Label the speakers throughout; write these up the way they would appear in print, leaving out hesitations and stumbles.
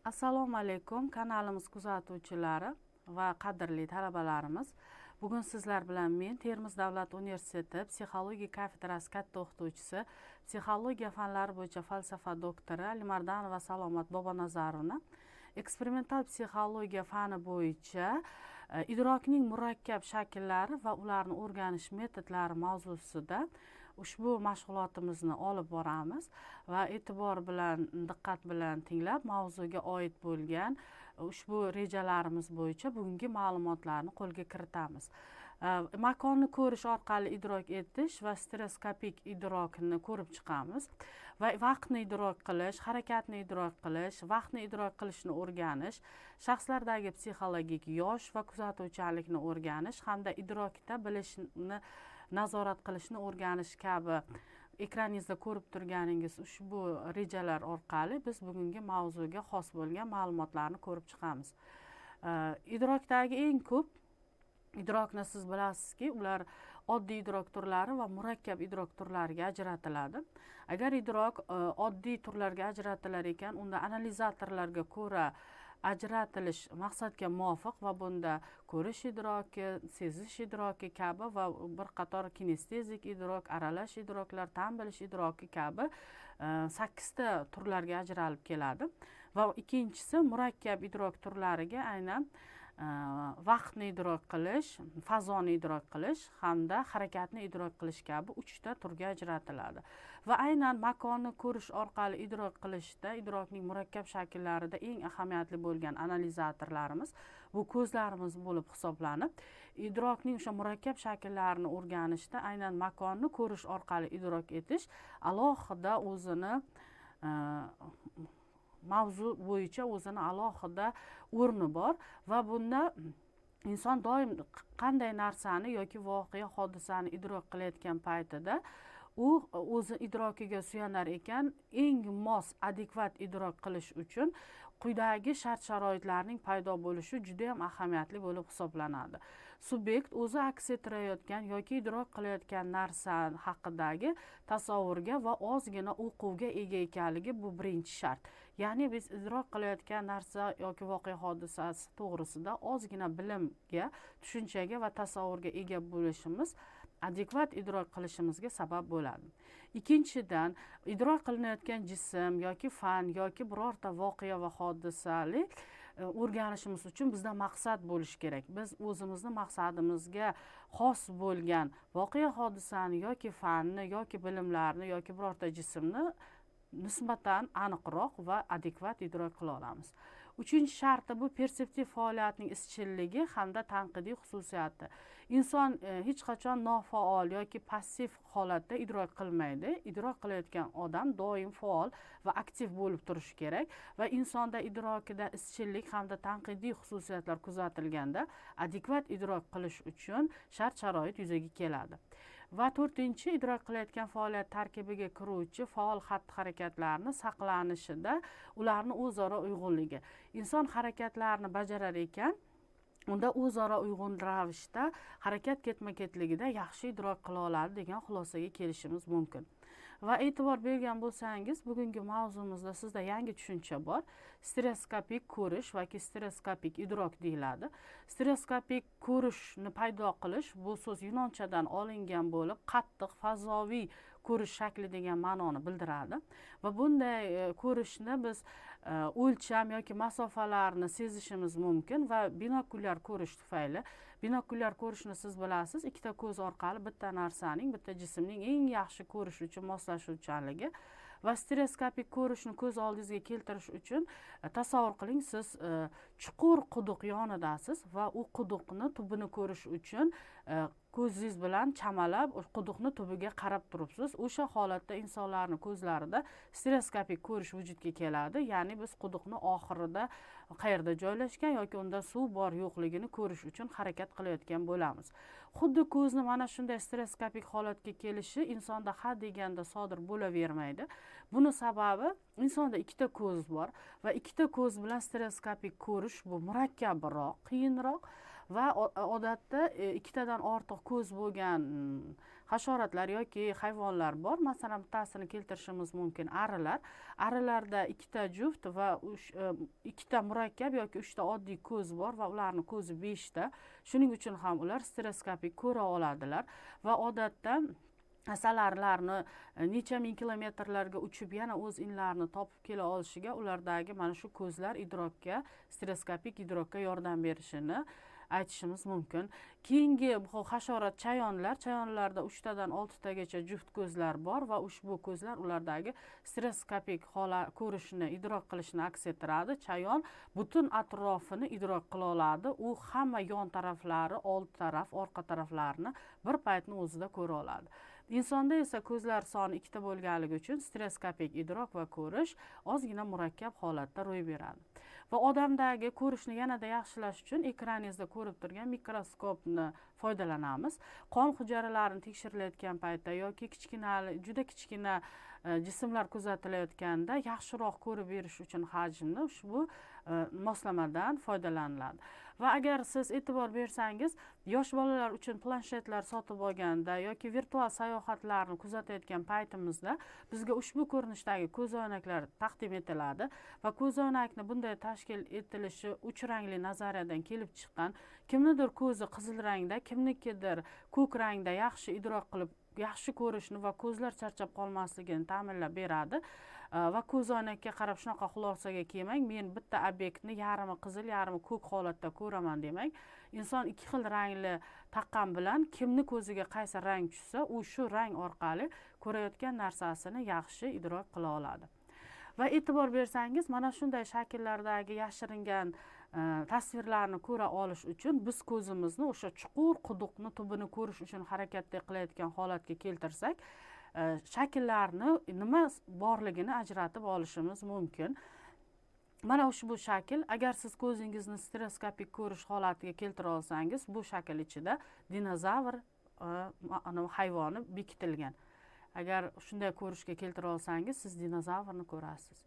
Speaker 1: Assalomu alaykum kanalimiz kuzatuvchilari va qadrli talabalarimiz. Bugun sizlar bilan men Termiz davlat universiteti psixologiya kafedrasi katta o'qituvchisi, psixologiya fanlari bo'yicha falsafa doktori Alimardanova Salomat Bobonazarovna eksperimental psixologiya fani bo'yicha idrokning murakkab shakllari va ularni o'rganish metodlari mavzusida ushbu mashg'ulotimizni olib boramiz va e'tibor bilan, diqqat bilan tinglab, mavzuga oid bo'lgan ushbu rejalarimiz bo'yicha bugungi ma'lumotlarni qo'lga kiritamiz. Makonni ko'rish orqali idrok etish va stereoskopik idrokni ko'rib chiqamiz va vaqtni idrok qilish, harakatni idrok qilish, vaqtni idrok qilishni o'rganish, shaxslardagi psixologik yosh va kuzatuvchanlikni o'rganish hamda idrokda bilishni nazorat qilishni o'rganish kabi ekraningizda ko'rib turganingiz ushbu rejalar orqali biz bugungi mavzuga xos bo'lgan ma'lumotlarni ko'rib chiqamiz. Idrokdagi eng ko'p idrokni siz bilasizki, ular oddiy idrok turlari va murakkab idrok turlariga ajratiladi. Agar idrok oddiy turlarga ajratilar ekan, unda analizatorlarga ko'ra ajratilish maqsadga muvofiq va bunda ko'rish idroki, sezish idroki kabi va bir qator kinestezik idrok, aralash idroklar, tan bilish idroki kabi 8 ta turlarga ajralib keladi. Va ikkinchisi murakkab idrok turlariga aynan vaqtni idrok qilish, fazoni idrok qilish hamda harakatni idrok qilish kabi 3 ta turga ajratiladi. Va aynan makonni ko'rish orqali idrok qilishda idrokning murakkab shakllarida eng ahamiyatli bo'lgan analizatorlarimiz bu ko'zlarimiz bo'lib hisoblanib, idrokning o'sha murakkab shaklallarini o'rganishda aynan makonni ko'rish orqali idrok etish alohida o'zini mavzu bo'yicha o'zini alohida o'rni bor va bunda inson doim qanday narsani yoki voqea hodisani idrok qilayotgan paytida u o'zi idrokiga suyanar ekan, eng mos adekvat idrok qilish uchun quyidagi shart-sharoitlarning paydo bo'lishi juda ham ahamiyatli bo'lib hisoblanadi. Subyekt o'zi aks ettirayotgan yoki idrok qilayotgan narsa haqidagi tasavvurga va ozgina o'quvga ega ekanligi bu birinchi shart. Ya'ni biz idrok qilayotgan narsa yoki voqea hodisasi to'g'risida ozgina bilimga, tushunchaga va tasavvurga ega bo'lishimiz adekvat idrok qilishimizga sabab bo'ladi. Ikkinchidan, idrok qilinayotgan jism yoki fan yoki birorta voqea va hodisalik o'rganishimiz uchun bizda maqsad bo'lishi kerak. Biz o'zimizni maqsadimizga xos bo'lgan voqea hodisani yoki fanni yoki bilimlarni yoki birorta jismni nisbatan aniqroq va adekvat idrok qila olamiz. Uchinchi sharti bu perseptiv faoliyatning izchilligi hamda tanqidiy xususiyati. Inson hech qachon nofaol yoki passiv holatda idrok qilmaydi. Idrok qilayotgan odam doim faol va aktiv bo'lib turishi kerak va insonda idrokida izchillik hamda tanqidiy xususiyatlar kuzatilganda adekvat idrok qilish uchun shart-sharoit yuzaga keladi. Va to'rtinchi, idrok qilayotgan faoliyat tarkibiga kiruvchi faol xatti-harakatlarni saqlanishida ularni o'zaro uyg'unligi. Inson harakatlarni bajarar ekan, unda o'zaro uyg'un ravishda harakat ketma-ketligida yaxshi idrok qila oladi degan xulosaga kelishimiz mumkin. Va e'tibor bergan bo'lsangiz, bugungi mavzumizda sizda yangi tushuncha bor. Stereoskopik ko'rish yoki stereoskopik idrok deyiladi. Stereoskopik ko'rishni paydo qilish bu so'z yunonchadan olingan bo'lib, qattiq fazoviy ko'rish shakli degan ma'noni bildiradi. Va bunday ko'rishni biz o'lcham yoki masofalarni sezishimiz mumkin va binokulyar ko'rish tufayli. Binokulyar ko'rishni siz bilasiz, ikkita ko'z orqali bitta narsaning, bitta jismning eng yaxshi ko'rish uchun moslashuvchanligi va stereoskopik ko'rishni ko'z oldingizga keltirish uchun tasavvur qiling, siz chuqur quduq yonidasiz va u quduqni tubini ko'rish uchun ko'zingiz bilan chamalab quduqni tubiga qarab turibsiz. O'sha holatda insonlarning ko'zlarida stereoskopik ko'rish vujudga keladi. Ya'ni biz quduqni oxirida qayerda joylashgan yoki unda suv bor yo'qligini ko'rish uchun harakat qilayotgan bo'lamiz. Xuddi ko'zni mana shunday stereoskopik holatga kelishi insonda ha deganda sodir bo'lavermaydi. Buni sababi insonda ikkita ko'z bor va ikkita ko'z bilan stereoskopik ko'rish bu murakkabroq, qiyinroq va odatda ikkitadan ortiq ko'z bo'lgan hasharotlar yoki hayvonlar bor. Masalan, bittasini keltirishimiz mumkin: arilar. Arilarda ikkita juft va ikkita murakkab yoki 3 ta oddiy ko'z bor va ularning ko'zi 5 ta. Shuning uchun ham ular stereoskopik ko'ra oladilar va odatda asalarilarni necha ming kilometrlarga uchib yana o'z inlarini topib kela olishiga ulardagi mana shu ko'zlar stereoskopik idrokka yordam berishini aytishimiz mumkin. Keyingi hasharot chayonlar. Chayonlarda 3 tadan 6 tagacha juft ko'zlar bor va ushbu ko'zlar ulardagi stereoskopik ko'rishni, idrok qilishni aks ettiradi. Chayon butun atrofini idrok qila oladi. U hamma yon taraflari, old taraf, orqa taraflarini bir paytni o'zida ko'ra oladi. Insonda esa ko'zlar soni 2 ta bo'lganligi uchun stereoskopik idrok va ko'rish ozgina murakkab holatda ro'y beradi. Va odamdagi ko'rishni yanada yaxshilash uchun ekraningizda ko'rib turgan mikroskopni foydalanamiz. Qon hujayralarini tekshirilayotgan paytda yoki juda kichkina jismlar kuzatilayotganda yaxshiroq ko'rib berish uchun hajmni ushbu moslamadan foydalaniladi. Va agar siz e'tibor bersangiz, yosh bolalar uchun planshetlar sotib olganda yoki virtual sayohatlarni kuzatayotgan paytimizda bizga ushbu ko'rinishdagi ko'zoynaklar taqdim etiladi va ko'zoynakni bunday tashkil etilishi 3 rangli nazariyadan kelib chiqqan. Kimnidir ko'zi qizil rangda, kimnikidir ko'k rangda yaxshi idrok qilib, yaxshi ko'rishni va ko'zlar charchab qolmasligini ta'minlab beradi. Va ko'zoynakka qarab shunaqa xulosaga kelmang, men bitta obyektni yarimi qizil, yarimi ko'k holatda ko'raman demang. Inson 2 xil rangli taqqan bilan kimni ko'ziga qaysi rang tushsa, u shu rang orqali ko'rayotgan narsasini yaxshi idrok qila oladi. Va e'tibor bersangiz, mana shunday shakllardagi yashiringan tasvirlarni ko'ra olish uchun biz ko'zimizni o'sha chuqur quduqni tubini ko'rish uchun harakatda qilayotgan holatga keltirsak, shakllarni nima borligini ajratib olishimiz mumkin. Mana ushbu shakl, agar siz ko'zingizni stereoskopik ko'rish holatiga keltira olsangiz, bu shakl ichida dinozavr hayvoni bekitilgan. Agar shunday ko'rishga keltira olsangiz, siz dinozavrni ko'rasiz.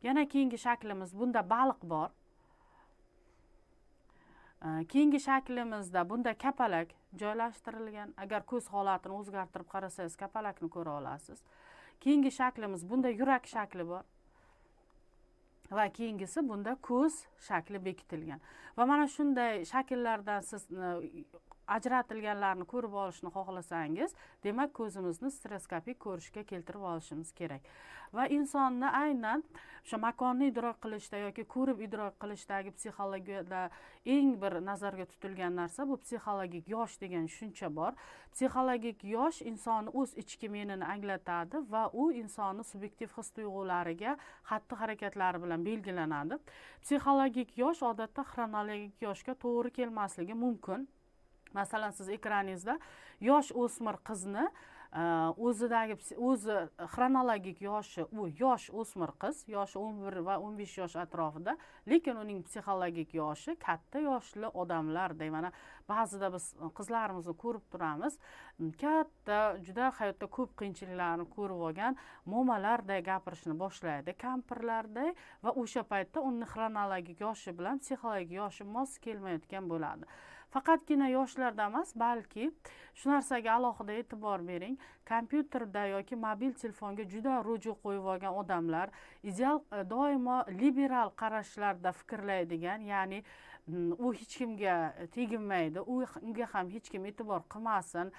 Speaker 1: Yana keyingi shaklimiz, bunda baliq bor. Keyingi shaklimizda bunda kapalak joylashtirilgan. Agar ko'z holatini o'zgartirib qarasangiz, kapalakni ko'ra olasiz. Keyingi shaklimiz, bunda yurak shakli bor. Va keyingisi bunda ko'z shakli bekitilgan. Va mana shunday shakllardan siz ajratilganlarni ko'rib olishni xohlasangiz, demak ko'zimizni stereoskopik ko'rishga keltirib olishimiz kerak. Va insonni aynan o'sha makonni idrok qilishda yoki ko'rib idrok qilishdagi psixologiyada eng bir nazarga tutilgan narsa bu psixologik yosh degan tushuncha bor. Psixologik yosh insonni o'z ichki menini anglatadi va u insonni subyektiv his-tuyg'ulariga, xatti-harakatlari bilan belgilanadi. Psixologik yosh odatda xronologik yoshga to'g'ri kelmasligi mumkin. Masalan, siz ekraningizda yosh o'smir qizni o'zi xronologik yoshi, u yosh o'smir qiz, yoshi 11 va 15 yosh atrofida, lekin uning psixologik yoshi katta yoshli odamlardek. Mana ba'zida biz qizlarimizni ko'rib turamiz, katta, juda hayotda ko'p qiyinchiliklarni ko'rib olgan momalardek gapirishni boshlaydi, kampirlardek, va o'sha paytda uning xronologik yoshi bilan psixologik yoshi mos kelmayotgan bo'ladi. Faqatgina yoshlarda emas, balki shu narsaga alohida e'tibor bering. Kompyuterda yoki mobil telefonga juda ruju qo'yib olgan odamlar, ideal doimo liberal qarashlarda fikrlaydigan, ya'ni u hech kimga teginmaydi, unga ham hech kim e'tibor qilmasin,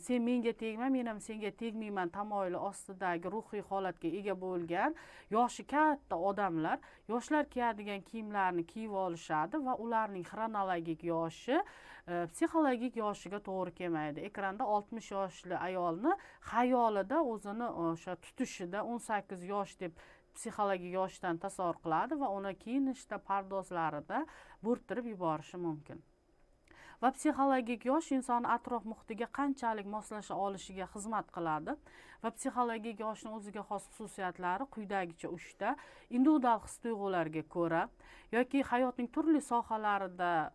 Speaker 1: sen menga tegma, men ham senga tegmayman tamoyili ostidagi ruhiy holatga ega bo'lgan yoshi katta odamlar yoshlar kiyadigan kiyimlarni kiyib olishadi va ularning xronologik yoshi psixologik yoshiga to'g'ri kelmaydi. Ekranda 60 yoshli ayolni xayolida o'zini o'sha tutishida 18 yosh deb psixologik yoshdan tasavvur qiladi va uni kiyinishda, pardozlarida bo'rttirib yuborishi mumkin. Va psixologik yosh insonni atrof muhitiga qanchalik moslasha olishiga xizmat qiladi. Va psixologik yoshning o'ziga xos xususiyatlari quyidagicha 3 ta. Individual his-tuyg'ularga ko'ra yoki hayotning turli sohalarida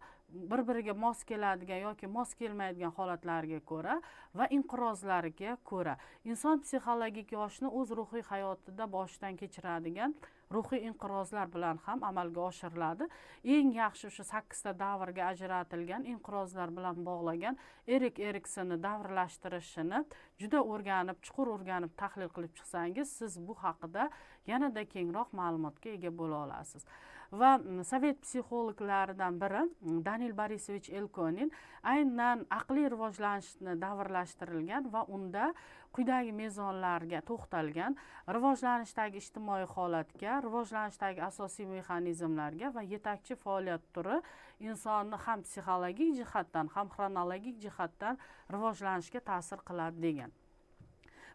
Speaker 1: bir-biriga mos keladigan yoki mos kelmaydigan holatlarga ko'ra va inqirozlariga ko'ra inson psixologik yoshni o'z ruhiy hayotida boshidan kechiradigan ruhiy inqirozlar bilan ham amalga oshiriladi. Eng yaxshi o'sha 8 ta davrga ajratilgan inqirozlar bilan bog'lagan Erik Eriksonni davrlashtirishini juda chuqur o'rganib tahlil qilib chiqsangiz, siz bu haqida yanada kengroq ma'lumotga ega bo'la olasiz. Va sovet psixologlaridan biri Danil Borisovich Elkonin aynan aqliy rivojlanishni davrlashtirilgan va unda quyidagi mezonlarga to'xtalgan: rivojlanishdagi ijtimoiy holatga, rivojlanishdagi asosiy mexanizmlarga va yetakchi faoliyat turi insonni ham psixologik jihatdan ham xronologik jihatdan rivojlanishga ta'sir qiladi degan.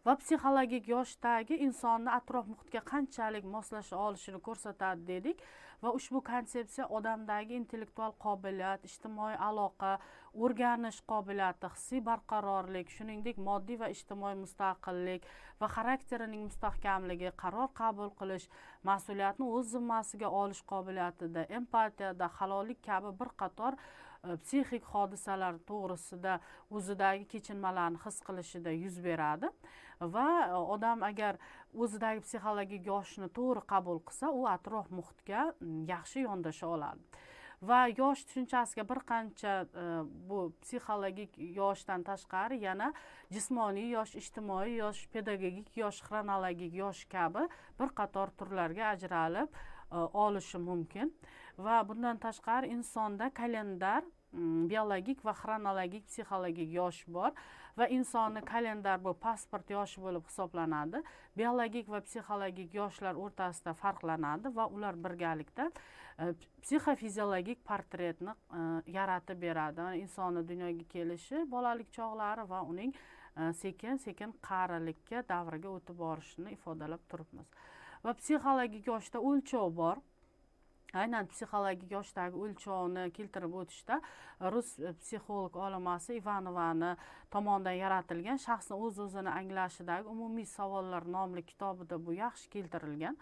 Speaker 1: Va psixologik yoshdagi insonni atrof muhitga qanchalik moslasha olishini ko'rsatadi dedik. Va ushbu konsepsiya odamdagi intellektual qobiliyat, ijtimoiy aloqa, o'rganish qobiliyati, hissiy barqarorlik, shuningdek moddiy va ijtimoiy mustaqillik va xarakterining mustahkamligi, qaror qabul qilish, mas'uliyatni o'z zimmasiga olish qobiliyatida, empatiyada, halollik kabi bir qator psixik hodisalar to'g'risida o'zidagi kechinmalarni his qilishida yuz beradi. Va odam agar o'zidagi psixologik yoshni to'g'ri qabul qilsa, u atrof muhitga yaxshi yondasha oladi. Va yosh tushunchasiga bir qancha bu psixologik yoshdan tashqari yana jismoniy yosh, ijtimoiy yosh, pedagogik yosh, xronologik yosh kabi bir qator turlarga ajralib olishi mumkin. Va bundan tashqari insonda kalendar, biologik va xronologik psixologik yosh bor va insonni kalendar bu pasport yoshi bo'lib hisoblanadi. Biologik va psixologik yoshlar o'rtasida farqlanadi va ular birgalikda psixofiziologik portretni yaratib beradi. Insonni dunyoga kelishi, bolalik chog'lari va uning sekin-sekin qarilikka, davriga o'tib borishini ifodalab turibmiz. Va psixologik yoshda o'lchov bor. Aynan psixologik yoshdagi o'lchovni keltirib o'tishda rus psixolog olimasi Ivanovani tomonidan yaratilgan shaxsni o'z-o'zini anglashidagi umumiy savollar nomli kitobida bu yaxshi keltirilgan.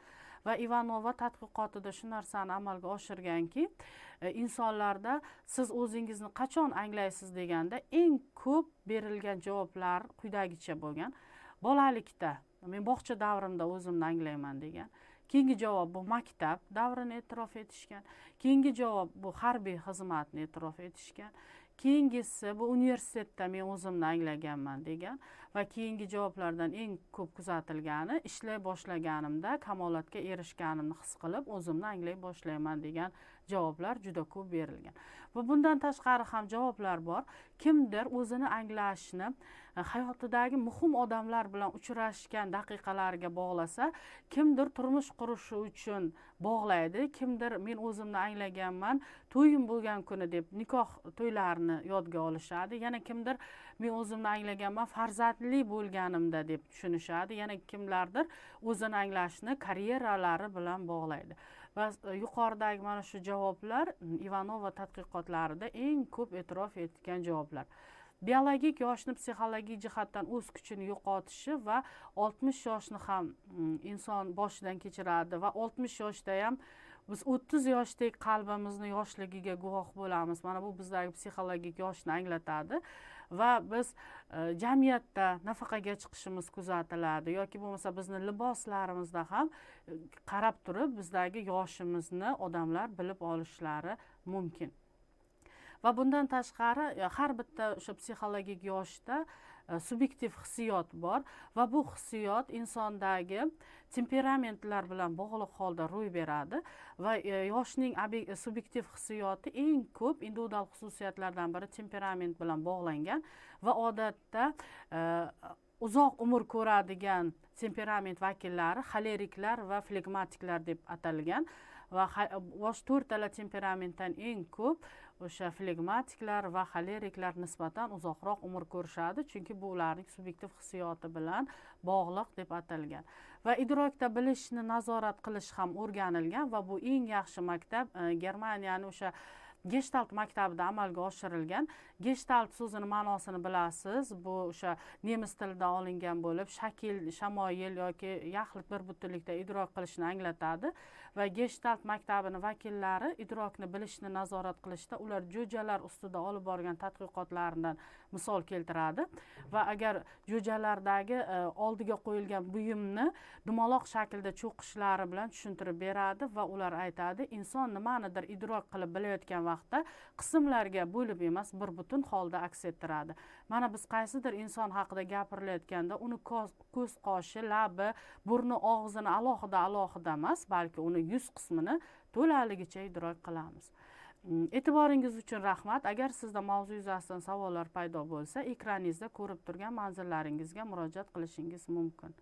Speaker 1: Va Ivanova tadqiqotida shu narsani amalga oshirganki, insonlarda siz o'zingizni qachon anglaysiz deganda eng ko'p berilgan javoblar quyidagicha bo'lgan: bolalikda, men bog'cha davrimda o'zimni anglayman degan. Keyingi javob bu maktab davrini e'tirof etishgan. Keyingi javob bu harbiy xizmatni e'tirof etishgan. Keyingisi bu universitetda men o'zimni anglaganman degan. Va keyingi javoblardan eng ko'p kuzatilgani ishlay boshlaganimda kamolatga erishganimni his qilib o'zimni anglay boshlayman degan javoblar juda ko'p berilgan. Va bundan tashqari ham javoblar bor. Kimdir o'zini anglashni hayotidagi muhim odamlar bilan uchrashgan daqiqalarga bog'lasa, kimdir turmush qurishi uchun bog'laydi, kimdir men o'zimni anglaganman, to'yim bo'lgan kuni deb nikoh to'ylarini yodga olishadi, yana kimdir men o'zimni anglaganman farzandli bo'lganimda deb tushunishadi, yana kimlardir o'zini anglashni karyeralari bilan bog'laydi. Va yuqoridagi mana shu javoblar Ivanova tadqiqotlarida eng ko'p e'tirof etgan javoblar. Biologik yoshni psixologik jihatdan o'z kuchini yo'qotishi va 60 yoshni ham inson boshidan kechiradi va 60 yoshda ham biz 30 yoshdek qalbimizni yoshligiga guvoh bo'lamiz. Mana bu bizdagi psixologik yoshni anglatadi. Va biz jamiyatda nafaqaga chiqishimiz kuzatiladi yoki bo'lmasa bizni liboslarimizda ham qarab turib bizdagi yoshimizni odamlar bilib olishlari mumkin. Va bundan tashqari har bitta o'sha psixologik yoshda subyektiv hissiyot bor va bu hissiyot insondagi temperamentlar bilan bog'liq holda ro'y beradi va yoshning subyektiv hissiyoti eng ko'p individual xususiyatlardan biri temperament bilan bog'langan va odatda uzoq umr ko'radigan temperament vakillari xoleriklar va flegmatiklar deb atalgan va 4 tala temperamentdan eng ko'p o'sha flegmatiklar va xoleriklar nisbatan uzoqroq umr ko'rishadi, chunki bu ularning subyektiv hissiyoti bilan bog'liq deb atalgan. Va idrokda bilishni nazorat qilish ham o'rganilgan va bu eng yaxshi maktab Germaniyani o'sha Geshtalt maktabida amalga oshirilgan. Geshtalt so'zini ma'nosini bilasiz. Bu o'sha nemis tilidan olingan bo'lib, shakl, shamoyil yoki yaxlit bir butunlikda idrok qilishni anglatadi va Geshtalt maktabining vakillari idrokni bilishni nazorat qilishda ular jo'jalar ustida olib borgan tadqiqotlaridan misol keltiradi va agar jo'jalardagi oldiga qo'yilgan buyumni dumaloq shaklda cho'qishlari bilan tushuntirib beradi va ular aytadi, inson nimanidir idrok qilib bilayotgan vaqtda qismlarga bo'lib emas, bir butun holda aks ettiradi. Mana biz qaysidir inson haqida gapirilayotganda uni ko'z qoshi, labi, burni, og'zini alohida emas, balki uni yuz qismini to'laligicha idrok qilamiz. E'tiboringiz uchun rahmat. Agar sizda mavzu yuzasidan savollar paydo bo'lsa, ekraningizda ko'rib turgan manzillaringizga murojaat qilishingiz mumkin.